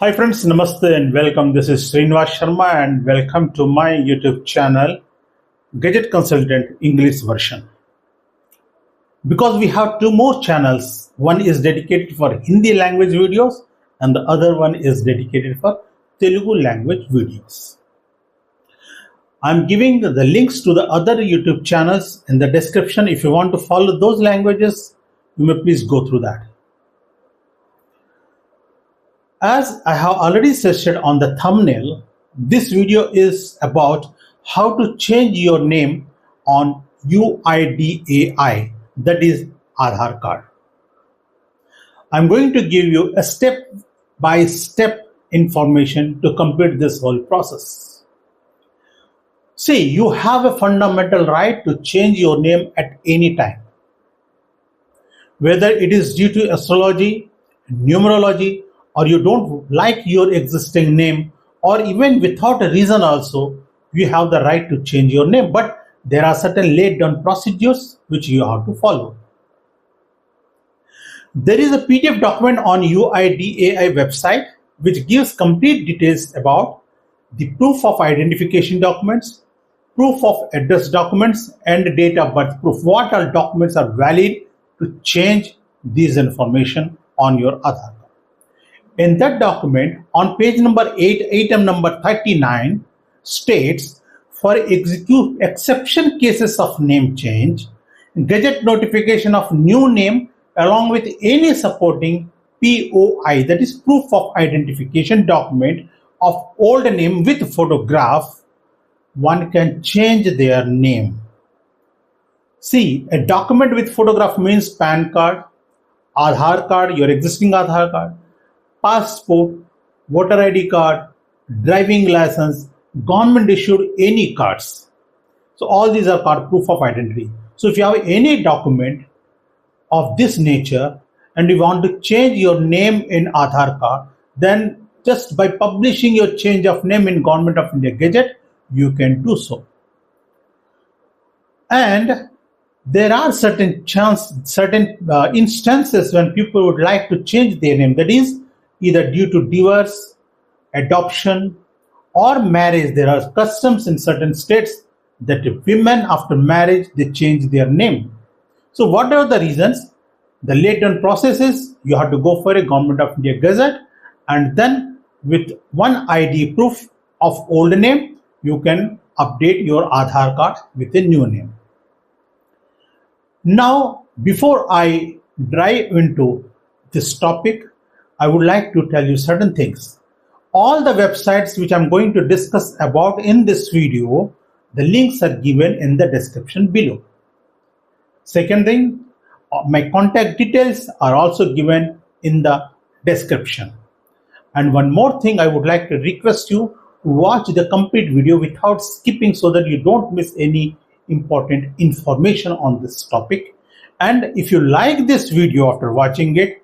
Hi friends, Namaste and welcome. This is Srinivas Sharma and welcome to my YouTube channel, Gadget Consultant English version. Because we have two more channels, one is dedicated for Hindi language videos and the other one is dedicated for Telugu language videos. I'm giving the links to the other YouTube channels in the description. If you want to follow those languages, you may please go through that. As I have already suggested on the thumbnail, this video is about how to change your name on UIDAI, that is Aadhaar card. I'm going to give you a step-by-step information to complete this whole process. See, you have a fundamental right to change your name at any time. Whether it is due to astrology, numerology, or you don't like your existing name, or even without a reason also, you have the right to change your name. But there are certain laid down procedures which you have to follow. There is a PDF document on UIDAI website which gives complete details about the proof of identification documents, proof of address documents, and date of birth proof. What all documents are valid to change these information on your Aadhaar. In that document, on page number 8, item number 39, states, for exception cases of name change, Gazette notification of new name along with any supporting POI, that is proof of identification document of old name with photograph, one can change their name. See, a document with photograph means PAN card, Aadhaar card, your existing Aadhaar card, passport, voter ID card, driving license, government issued any cards. So all these are called proof of identity. So if you have any document of this nature and you want to change your name in Aadhaar card, then just by publishing your change of name in Government of India Gazette, you can do so. And there are certain instances when people would like to change their name, that is either due to divorce, adoption, or marriage. There are customs in certain states that women after marriage, they change their name. So whatever the reasons, the laid down process is you have to go for a Government of India Gazette, and then with one ID proof of old name, you can update your Aadhaar card with a new name. Now, before I dive into this topic, I would like to tell you certain things. All the websites which I'm going to discuss about in this video, the links are given in the description below. Second thing, my contact details are also given in the description. And one more thing, I would like to request you to watch the complete video without skipping so that you don't miss any important information on this topic. And if you like this video after watching it,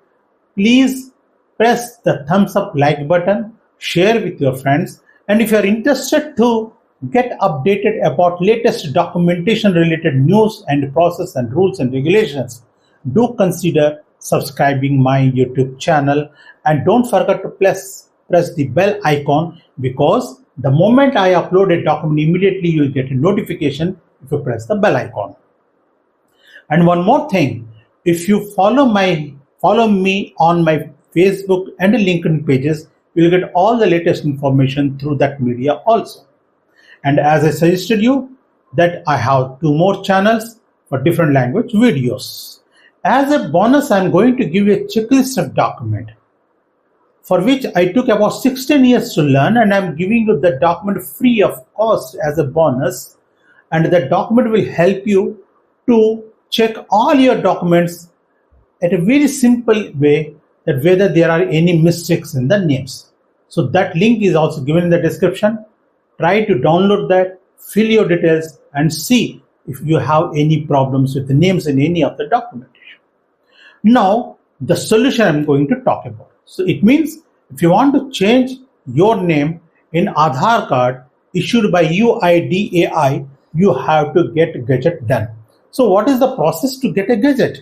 please press the thumbs up like button, share with your friends, and if you are interested to get updated about latest documentation related news and process and rules and regulations, do consider subscribing my YouTube channel, and don't forget to press the bell icon, because the moment I upload a document, immediately you will get a notification if you press the bell icon. And one more thing, if you follow me on my Facebook and LinkedIn pages, you will get all the latest information through that media also. And as I suggested you, that I have two more channels for different language videos. As a bonus, I am going to give you a checklist of document for which I took about 16 years to learn, and I am giving you the document free of cost as a bonus. And that document will help you to check all your documents at a very simple way, that whether there are any mistakes in the names. So that link is also given in the description. Try to download that, fill your details, and see if you have any problems with the names in any of the documentation. Now, the solution I'm going to talk about. So it means if you want to change your name in Aadhaar card issued by UIDAI, you have to get Gazette done. So what is the process to get a Gazette?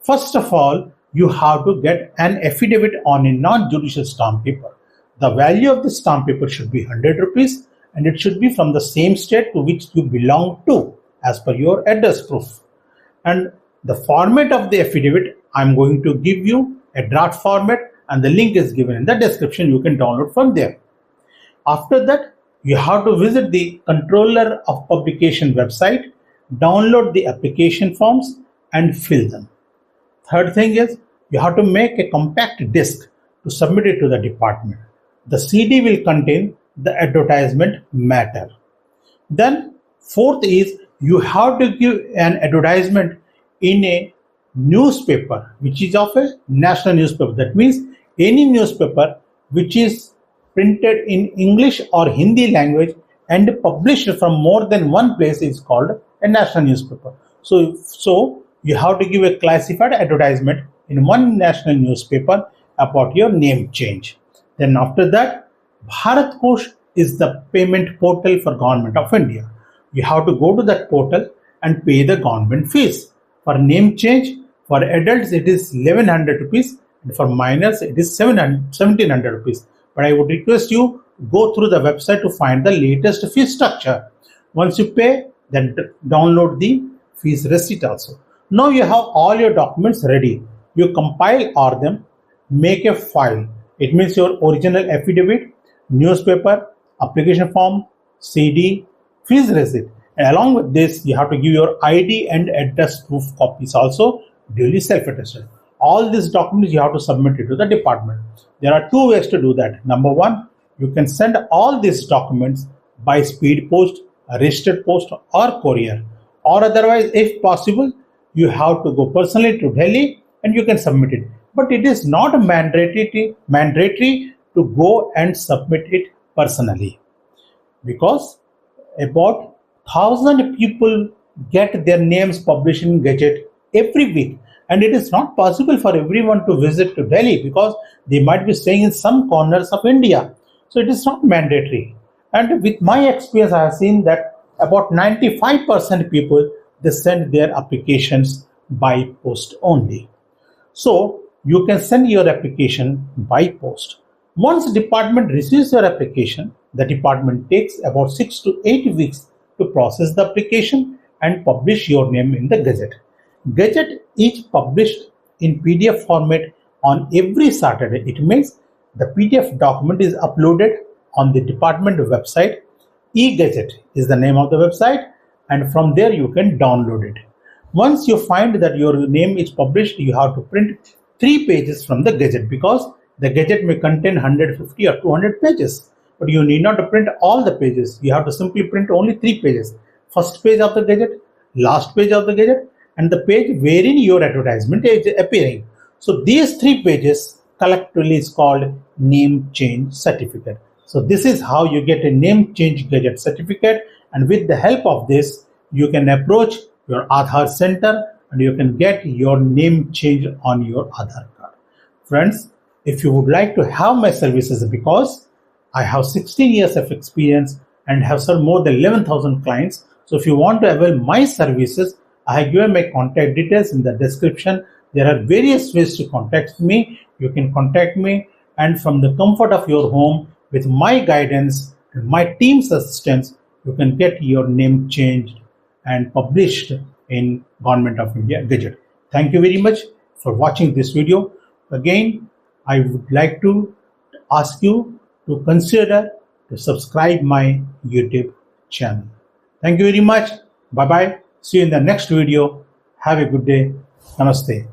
First of all, you have to get an affidavit on a non-judicial stamp paper. The value of the stamp paper should be 100 rupees and it should be from the same state to which you belong to as per your address proof. And the format of the affidavit, I'm going to give you a draft format and the link is given in the description. You can download from there. After that, you have to visit the Controller of Publication website, download the application forms and fill them. Third thing is you have to make a compact disc to submit it to the department. The CD will contain the advertisement matter. Then fourth is you have to give an advertisement in a newspaper which is of a national newspaper. That means any newspaper which is printed in English or Hindi language and published from more than one place is called a national newspaper. So you have to give a classified advertisement in one national newspaper about your name change. Then after that, Bharat Kosh is the payment portal for Government of India. You have to go to that portal and pay the government fees. For name change, for adults it is 1100 rupees and for minors it is 1700 rupees. But I would request you go through the website to find the latest fee structure. Once you pay, then download the fees receipt also. Now you have all your documents ready. You compile all them, make a file. It means your original affidavit, newspaper, application form, CD, fees receipt. And along with this, you have to give your ID and address proof copies also duly self-attested. All these documents you have to submit it to the department. There are two ways to do that. Number one, you can send all these documents by speed post, registered post or courier. Or otherwise, if possible, you have to go personally to Delhi and you can submit it. But it is not mandatory to go and submit it personally, because about 1,000 people get their names published in Gazette every week, and it is not possible for everyone to visit to Delhi because they might be staying in some corners of India. So it is not mandatory. And with my experience, I have seen that about 95% people, they send their applications by post only. So you can send your application by post. Once the department receives your application, the department takes about 6 to 8 weeks to process the application and publish your name in the Gazette. Gazette is published in PDF format on every Saturday. It means the PDF document is uploaded on the department website. E-Gazette is the name of the website, and from there you can download it. Once you find that your name is published, you have to print 3 pages from the Gazette, because the Gazette may contain 150 or 200 pages. But you need not to print all the pages. You have to simply print only 3 pages. First page of the Gazette, last page of the Gazette, and the page wherein your advertisement is appearing. So these 3 pages collectively is called name change certificate. So this is how you get a name change Gazette certificate, and with the help of this, you can approach your Aadhaar center and you can get your name change on your Aadhaar card. Friends, if you would like to have my services, because I have 16 years of experience and have served more than 11,000 clients. So if you want to avail my services, I have given my contact details in the description. There are various ways to contact me. You can contact me, and from the comfort of your home, with my guidance and my team's assistance, you can get your name changed and published in Government of India Gazette. Thank you very much for watching this video. Again, I would like to ask you to consider to subscribe my YouTube channel. Thank you very much. Bye bye. See you in the next video. Have a good day. Namaste.